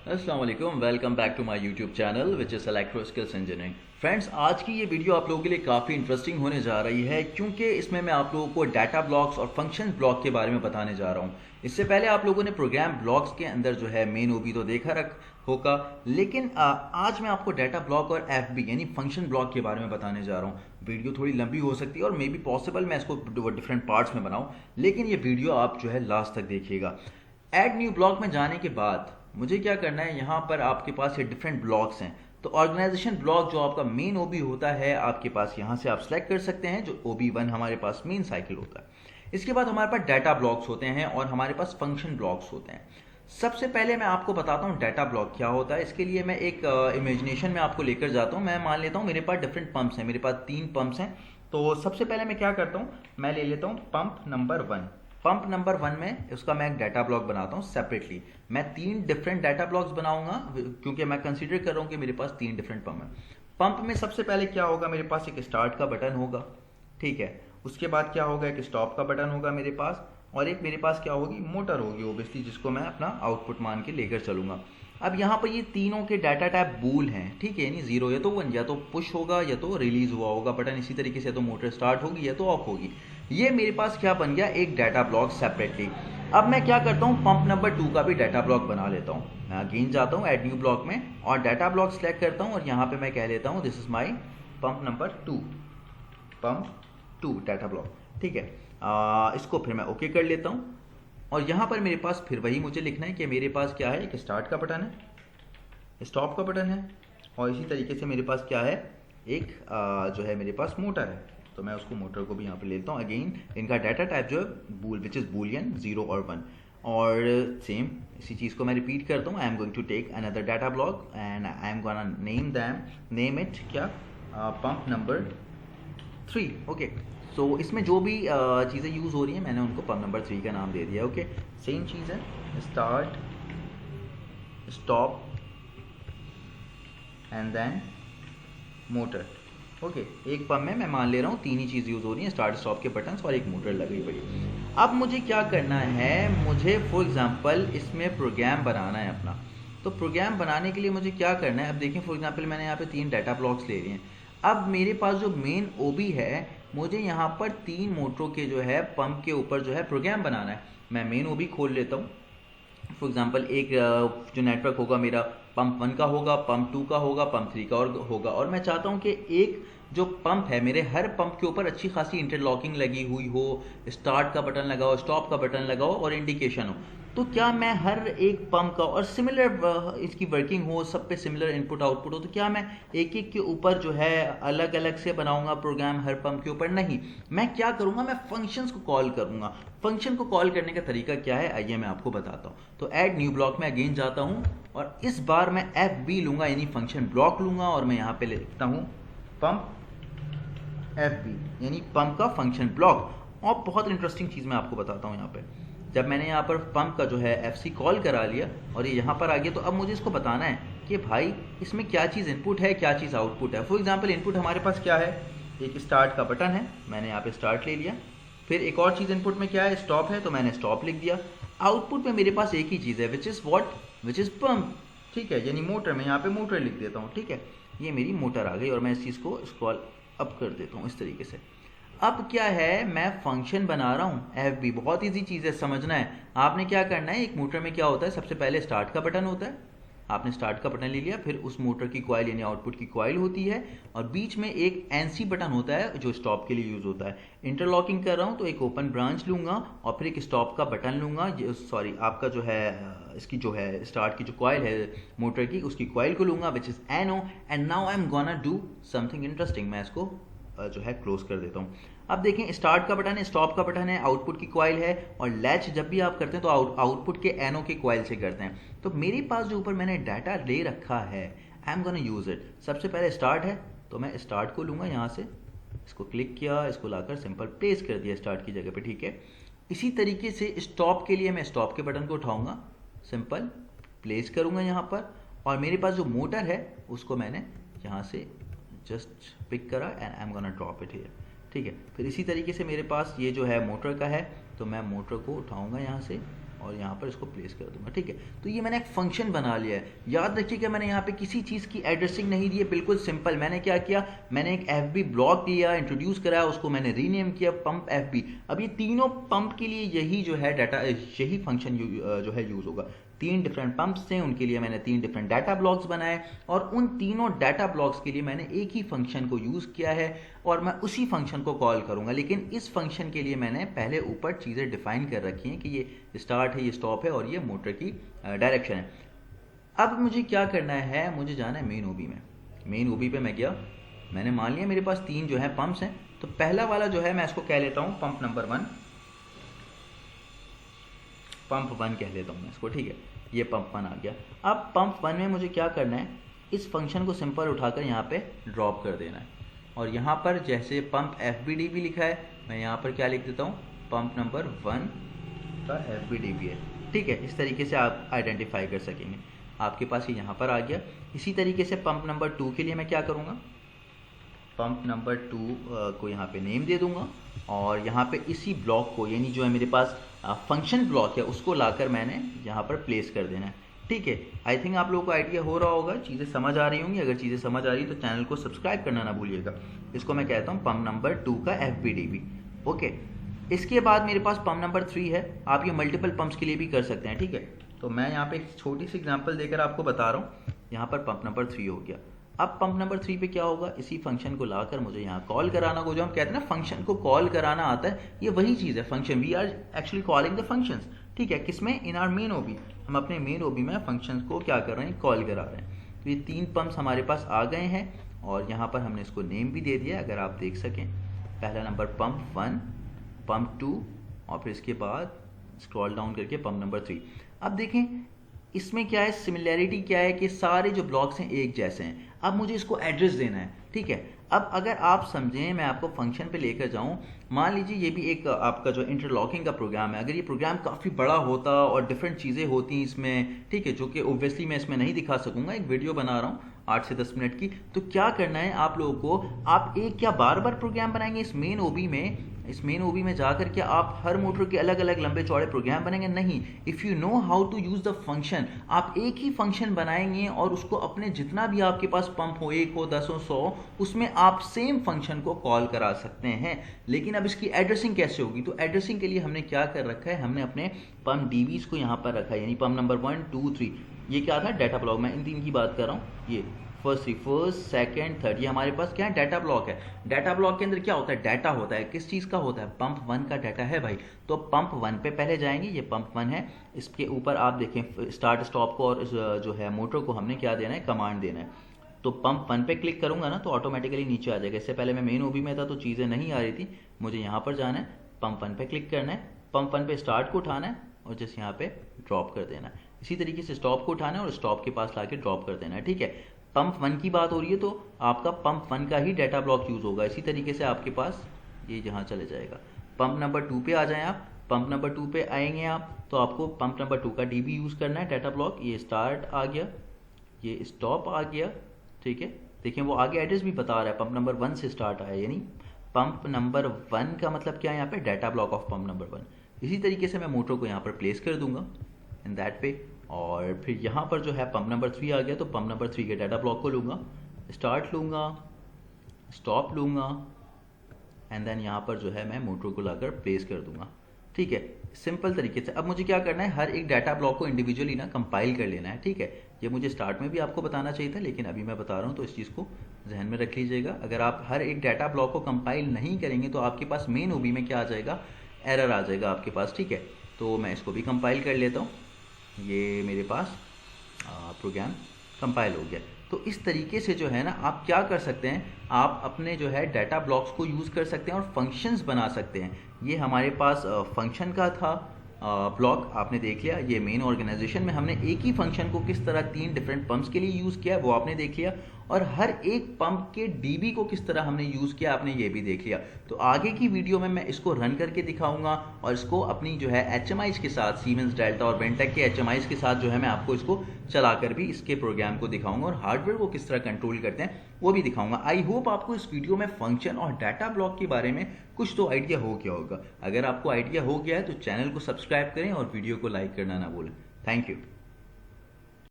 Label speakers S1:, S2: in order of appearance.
S1: अस्सलाम वालेकुम, welcome back to my YouTube channel which is electro skills engineering. Friends, आज की ये वीडियो आप लोगों के लिए काफ़ी इंटरेस्टिंग होने जा रही है क्योंकि इसमें मैं आप लोगों को डाटा ब्लॉक्स और फंक्शन ब्लॉक के बारे में बताने जा रहा हूँ। इससे पहले आप लोगों ने प्रोग्राम ब्लॉक्स के अंदर जो है मेन ओबी तो देखा रख होगा, लेकिन आज मैं आपको डाटा ब्लॉक और एफबी यानी फंक्शन ब्लॉक के बारे में बताने जा रहा हूँ। वीडियो थोड़ी लंबी हो सकती है और मे बी पॉसिबल मैं इसको डिफरेंट पार्ट्स में बनाऊँ, लेकिन ये वीडियो आप जो है लास्ट तक देखिएगा। ऐड न्यू ब्लॉक में जाने के बाद मुझे क्या करना है, यहाँ पर आपके पास ये डिफरेंट ब्लॉक्स हैं। तो ऑर्गेनाइजेशन ब्लॉक जो आपका मेन ओबी होता है आपके पास, यहाँ से आप सेलेक्ट कर सकते हैं जो OB1 हमारे पास मेन साइकिल होता है। इसके बाद हमारे पास डाटा ब्लॉक्स होते हैं और हमारे पास फंक्शन ब्लॉक्स होते हैं। सबसे पहले मैं आपको बताता हूँ डाटा ब्लॉक क्या होता है। इसके लिए मैं एक इमेजिनेशन में आपको लेकर जाता हूँ। मैं मान लेता हूँ मेरे पास डिफरेंट पंप्स हैं, मेरे पास 3 पंप्स हैं। तो सबसे पहले मैं क्या करता हूँ, मैं ले लेता हूँ पंप नंबर 1। पंप नंबर 1 में उसका मैं एक डाटा ब्लॉक बनाता हूँ सेपरेटली। मैं 3 डिफरेंट डाटा ब्लॉक्स बनाऊंगा क्योंकि मैं कंसीडर कर रहा हूँ कि मेरे पास 3 डिफरेंट पंप हैं। पंप में सबसे पहले क्या होगा, मेरे पास एक स्टार्ट का बटन होगा, ठीक है। उसके बाद क्या होगा, एक स्टॉप का बटन होगा मेरे पास, और एक मेरे पास क्या होगी, मोटर होगी ओबियसली, जिसको मैं अपना आउटपुट मान के लेकर चलूंगा। अब यहाँ पर ये तीनों के डाटा टाइप बूल हैं, ठीक है, यानी 0 या तो 1, या तो पुश होगा या तो रिलीज हुआ होगा बटन। इसी तरीके से या तो मोटर स्टार्ट होगी या तो ऑफ होगी। ये मेरे पास क्या बन गया, एक डाटा ब्लॉक सेपरेटली। अब मैं क्या करता हूँ, पंप नंबर 2 का भी डाटा ब्लॉक बना लेता हूँ। मैं अगेन जाता हूँ ऐड न्यू ब्लॉक में और डाटा ब्लॉक सेलेक्ट करता हूँ और यहाँ पे मैं कह लेता हूँ this is my pump number 2, pump 2 data block, ठीक है। इसको फिर मैं ओके कर लेता हूँ और यहाँ पर मेरे पास फिर वही मुझे लिखना है कि मेरे पास क्या है, एक स्टार्ट का बटन है, स्टॉप का बटन है, और इसी तरीके से मेरे पास क्या है, एक जो है मेरे पास मोटर है। तो मैं उसको मोटर को भी यहाँ पे लेता हूँ। अगेन इनका डाटा टाइप जो है बूल विच इज़ बूलियन 0 और 1, और सेम इसी चीज़ को मैं रिपीट करता हूँ। I am going to take another data block and I am gonna name it क्या, पंप नंबर 3, ओके। सो इसमें जो भी चीज़ें यूज़ हो रही हैं मैंने उनको पंप नंबर 3 का नाम दे दिया, ओके। सेम चीज़ है, start, stop and then motor, okay. एक पंप में मैं मान ले रहा हूँ 3 ही चीज़ यूज़ हो रही है, स्टार्ट स्टॉप के बटन्स और एक मोटर लगी पड़ी। अब मुझे क्या करना है, मुझे फॉर एग्जांपल इसमें प्रोग्राम बनाना है अपना। तो प्रोग्राम बनाने के लिए मुझे क्या करना है, अब देखें फॉर एग्जांपल मैंने यहाँ पे 3 डाटा ब्लॉक्स ले लिए हैं। अब मेरे पास जो मेन ओबी है, मुझे यहाँ पर 3 मोटरों के जो है पंप के ऊपर जो है प्रोग्राम बनाना है। मैं मेन ओबी खोल लेता हूँ। फॉर एग्जाम्पल एक जो नेटवर्क होगा मेरा, पंप 1 का होगा, पंप 2 का होगा, पंप 3 का और होगा, और मैं चाहता हूँ कि एक जो पंप है मेरे, हर पंप के ऊपर अच्छी खासी इंटरलॉकिंग लगी हुई हो, स्टार्ट का बटन लगा हो, स्टॉप का बटन लगा हो और इंडिकेशन हो। तो क्या मैं हर एक पंप का और सिमिलर इसकी वर्किंग हो, सब पे सिमिलर इनपुट आउटपुट हो, तो क्या मैं एक एक के ऊपर जो है अलग अलग से बनाऊंगा प्रोग्राम हर पंप के ऊपर? नहीं, मैं क्या करूंगा, मैं फंक्शंस को कॉल करूंगा। फंक्शन को कॉल करने का तरीका क्या है, आइए मैं आपको बताता हूँ। तो ऐड न्यू ब्लॉक में अगेन जाता हूँ और इस बार मैं FB लूंगा यानी फंक्शन ब्लॉक लूंगा, और मैं यहाँ पे लिखता हूँ पंप FB यानी पंप का फंक्शन ब्लॉक। और बहुत इंटरेस्टिंग चीज़ मैं आपको बताता हूँ यहाँ पे, जब मैंने यहाँ पर पंप का जो है FC कॉल करा लिया और ये यहाँ पर आ गया, तो अब मुझे इसको बताना है कि भाई इसमें क्या चीज़ इनपुट है, क्या चीज़ आउटपुट है। फॉर एग्जाम्पल इनपुट हमारे पास क्या है, एक स्टार्ट का बटन है, मैंने यहाँ पे स्टार्ट ले लिया। फिर एक और चीज़ इनपुट में क्या है, स्टॉप है, तो मैंने स्टॉप लिख दिया। आउटपुट में मेरे पास एक ही चीज़ है which is what, which is pump, ठीक है, यानी मोटर। मैं यहाँ पे मोटर लिख देता हूँ, ठीक है। ये मेरी मोटर आ गई और मैं इस चीज़ को स्क्रॉल अप कर देता हूँ इस तरीके से। अब क्या है, मैं फंक्शन बना रहा हूँ FB, बहुत इजी चीज़ है, समझना है। आपने क्या करना है, एक मोटर में क्या होता है, सबसे पहले स्टार्ट का बटन होता है, आपने स्टार्ट का बटन ले लिया, फिर उस मोटर की कॉइल यानी आउटपुट की कॉइल होती है, और बीच में एक NC बटन होता है जो स्टॉप के लिए यूज़ होता है। इंटरलॉकिंग कर रहा हूँ तो एक ओपन ब्रांच लूँगा और फिर एक स्टॉप का बटन लूँगा, सॉरी आपका जो है इसकी जो है स्टार्ट की जो कॉइल है मोटर की, उसकी कॉइल को लूँगा which is NO, and now I am gonna do something interesting. मैं इसको जो है क्लोज कर देता हूँ। अब देखें, स्टार्ट का बटन है, स्टॉप का बटन है, आउटपुट की कॉइल है, और लैच जब भी आप करते हैं तो आउटपुट के NO के कॉइल से करते हैं। तो मेरे पास जो ऊपर मैंने डाटा ले रखा है, आई एम गोना यूज इट। सबसे पहले स्टार्ट है तो मैं स्टार्ट को लूँगा, यहाँ से इसको क्लिक किया, इसको लाकर सिंपल प्लेस कर दिया स्टार्ट की जगह पे, ठीक है। इसी तरीके से स्टॉप के लिए मैं स्टॉप के बटन को उठाऊंगा, सिंपल प्लेस करूँगा यहाँ पर, और मेरे पास जो मोटर है उसको मैंने यहाँ से जस्ट पिक करा and I am gonna drop it here, ठीक है। फिर इसी तरीके से मेरे पास ये जो है मोटर का है, तो मैं मोटर को उठाऊंगा यहाँ से और यहाँ पर इसको प्लेस कर दूंगा, ठीक है। तो ये मैंने एक फंक्शन बना लिया है। याद रखिएगा मैंने यहाँ पे किसी चीज़ की एड्रेसिंग नहीं दी है, बिल्कुल सिंपल। मैंने क्या किया, मैंने एक FB ब्लॉक लिया, इंट्रोड्यूस कराया, उसको मैंने रीनेम किया पंप FB। अब ये तीनों पंप के लिए यही जो है डाटा, यही फंक्शन जो है यूज़ होगा। 3 डिफरेंट पंप्स थे, उनके लिए मैंने 3 डिफरेंट डाटा ब्लॉक्स बनाए और उन तीनों डाटा ब्लॉक्स के लिए मैंने एक ही फंक्शन को यूज़ किया है और मैं उसी फंक्शन को कॉल करूँगा। लेकिन इस फंक्शन के लिए मैंने पहले ऊपर चीज़ें डिफाइन कर रखी हैं कि ये स्टार्ट है, ये स्टॉप है और ये मोटर की डायरेक्शन है। अब मुझे क्या करना है, मुझे जाना है मेन ओबी में। मेन ओबी पे मैं गया, मैंने मान लिया मेरे पास 3 जो है पंप्स हैं। तो पहला वाला जो है मैं इसको कह लेता हूँ पंप नंबर 1, पंप 1 कह लेता हूँ मैं इसको, ठीक है। ये पंप 1 आ गया। अब पंप 1 में मुझे क्या करना है, इस फंक्शन को सिंपल उठाकर यहाँ पे ड्रॉप कर देना है और यहाँ पर जैसे पंप FBDB लिखा है, मैं यहाँ पर क्या लिख देता हूँ, पंप नंबर 1 का FBDB है, ठीक है। इस तरीके से आप आइडेंटिफाई कर सकेंगे। आपके पास ये यहाँ पर आ गया। इसी तरीके से पंप नंबर 2 के लिए मैं क्या करूँगा, पंप नंबर 2 को यहाँ पे नेम दे दूंगा और यहाँ पे इसी ब्लॉक को, यानी जो है मेरे पास फंक्शन ब्लॉक है, उसको लाकर मैंने यहाँ पर प्लेस कर देना है, ठीक है। आई थिंक आप लोगों को आइडिया हो रहा होगा, चीज़ें समझ आ रही होंगी। अगर चीज़ें समझ आ रही तो चैनल को सब्सक्राइब करना ना भूलिएगा। इसको मैं कहता हूँ पंप नंबर 2 का FBDB, ओके। इसके बाद मेरे पास पंप नंबर 3 है। आप ये मल्टीपल पंप्स के लिए भी कर सकते हैं, ठीक है। तो मैं यहाँ पे एक छोटी सी एग्जाम्पल देकर आपको बता रहा हूँ। यहाँ पर पंप नंबर 3 हो गया। अब पंप नंबर 3 पे क्या होगा, इसी फंक्शन को लाकर मुझे यहाँ कॉल कराना को, जो हम कहते हैं ना फंक्शन को कॉल कराना आता है, ये वही चीज़ है function. We are actually calling the functions, ठीक है। किसमें, इन आर मेन ओबी। हम अपने मेन ओबी में फंक्शंस को क्या कर रहे हैं, कॉल करा रहे हैं। तो ये 3 पंप्स हमारे पास आ गए हैं और यहाँ पर हमने इसको नेम भी दे दिया, अगर आप देख सकें। पहला नंबर पंप 1, पंप 2 और फिर इसके बाद स्क्रॉल डाउन करके पंप नंबर 3। अब देखें इसमें क्या है, सिमिलैरिटी क्या है कि सारे जो ब्लॉक्स हैं एक जैसे हैं। अब मुझे इसको एड्रेस देना है, ठीक है। अब अगर आप समझें, मैं आपको फंक्शन पे लेकर जाऊं, मान लीजिए ये भी एक आपका जो इंटरलॉकिंग का प्रोग्राम है। अगर ये प्रोग्राम काफ़ी बड़ा होता और डिफरेंट चीज़ें होती इसमें, ठीक है, जो कि ओब्वियसली मैं इसमें नहीं दिखा सकूंगा, एक वीडियो बना रहा हूँ 8 से 10 मिनट की। तो क्या करना है आप लोगों को, आप एक या बार बार प्रोग्राम बनाएंगे इस मेन ओबी में। इस मेन ओबी में जाकर के आप हर मोटर के अलग अलग लंबे चौड़े प्रोग्राम बनाएंगे नहीं। If you know how to use the function, आप एक ही फंक्शन बनाएंगे और उसको अपने जितना भी आपके पास पंप हो, 1 हो, 10 हो, 100, उसमें आप सेम फंक्शन को कॉल करा सकते हैं। लेकिन अब इसकी एड्रेसिंग कैसे होगी, तो एड्रेसिंग के लिए हमने क्या कर रखा है, हमने अपने पंप DBs को यहाँ पर रखा है, यानी पंप नंबर 1, 2, 3। ये क्या था, डाटा ब्लॉक। मैं इन 3 की बात कर रहा हूँ। ये फर्स्ट, सेकंड, थर्ड, ये हमारे पास क्या है, डाटा ब्लॉक है। डाटा ब्लॉक के अंदर क्या होता है, डाटा होता है। किस चीज़ का होता है, पंप 1 का डाटा है भाई। तो पंप 1 पे पहले जाएंगे, ये पंप 1 है। इसके ऊपर आप देखें स्टार्ट स्टॉप को और जो है मोटर को हमने क्या देना है, कमांड देना है। तो पंप 1 पे क्लिक करूंगा ना तो ऑटोमेटिकली नीचे आ जाएगा। इससे पहले मैं मेन ओबी में था तो चीज़ें नहीं आ रही थी। मुझे यहाँ पर जाना है, पंप 1 पे क्लिक करना है, पंप 1 पे स्टार्ट को उठाना है और जैसे यहाँ पे ड्रॉप कर देना है। इसी तरीके से स्टॉप को उठाना है और स्टॉप के पास लाके ड्रॉप कर देना है, ठीक है। पंप 1 की बात हो रही है तो आपका पंप 1 का ही डाटा ब्लॉक यूज़ होगा। इसी तरीके से आपके पास ये जहाँ चले जाएगा। पंप नंबर 2 पे आ जाएं आप। पंप नंबर 2 पे आएंगे आप तो आपको पंप नंबर 2 का DB यूज़ करना है, डाटा ब्लॉक। ये स्टार्ट आ गया, ये स्टॉप आ गया, ठीक है। देखिए वो आगे एड्रेस भी बता रहा है, पंप नंबर 1 से स्टार्ट आया, यानी पंप नंबर 1 का मतलब क्या है यहाँ पे, data block of pump number 1। इसी तरीके से मैं मोटर को यहाँ पर प्लेस कर दूंगा इन दैट वे। और फिर यहाँ पर जो है पंप नंबर 3 आ गया तो पंप नंबर 3 के डाटा ब्लॉक को लूँगा, स्टार्ट लूँगा, स्टॉप लूँगा एंड देन यहाँ पर जो है मैं मोटर को लाकर प्लेस कर दूँगा, ठीक है। सिंपल तरीके से अब मुझे क्या करना है, हर एक डाटा ब्लॉक को इंडिविजुअली ना कंपाइल कर लेना है, ठीक है। ये मुझे स्टार्ट में भी आपको बताना चाहिए था लेकिन अभी मैं बता रहा हूँ तो इस चीज़ को जहन में रख लीजिएगा। अगर आप हर एक डाटा ब्लॉक को कंपाइल नहीं करेंगे तो आपके पास मेन ओबी में क्या आ जाएगा, एरर आ जाएगा आपके पास, ठीक है। तो मैं इसको भी कंपाइल कर लेता हूँ। ये मेरे पास प्रोग्राम कंपाइल हो गया। तो इस तरीके से जो है ना आप क्या कर सकते हैं, आप अपने जो है डाटा ब्लॉक्स को यूज़ कर सकते हैं और फंक्शंस बना सकते हैं। ये हमारे पास फंक्शन का था ब्लॉक, आपने देख लिया। ये मेन ऑर्गेनाइजेशन में हमने एक ही फंक्शन को किस तरह 3 डिफरेंट पंप्स के लिए यूज़ किया वो आपने देख लिया। और हर एक पंप के डीबी को किस तरह हमने यूज़ किया आपने ये भी देख लिया। तो आगे की वीडियो में मैं इसको रन करके दिखाऊंगा और इसको अपनी जो है HMIs के साथ, सीमेंस, डेल्टा और बेंटेक के HMIs के साथ जो है मैं आपको इसको चलाकर भी इसके प्रोग्राम को दिखाऊंगा और हार्डवेयर को किस तरह कंट्रोल करते हैं वो भी दिखाऊंगा। आई होप आपको इस वीडियो में फंक्शन और डाटा ब्लॉक के बारे में कुछ तो आइडिया हो गया होगा। अगर आपको आइडिया हो गया है तो चैनल को सब्सक्राइब करें और वीडियो को लाइक करना ना भूलें। Thank you.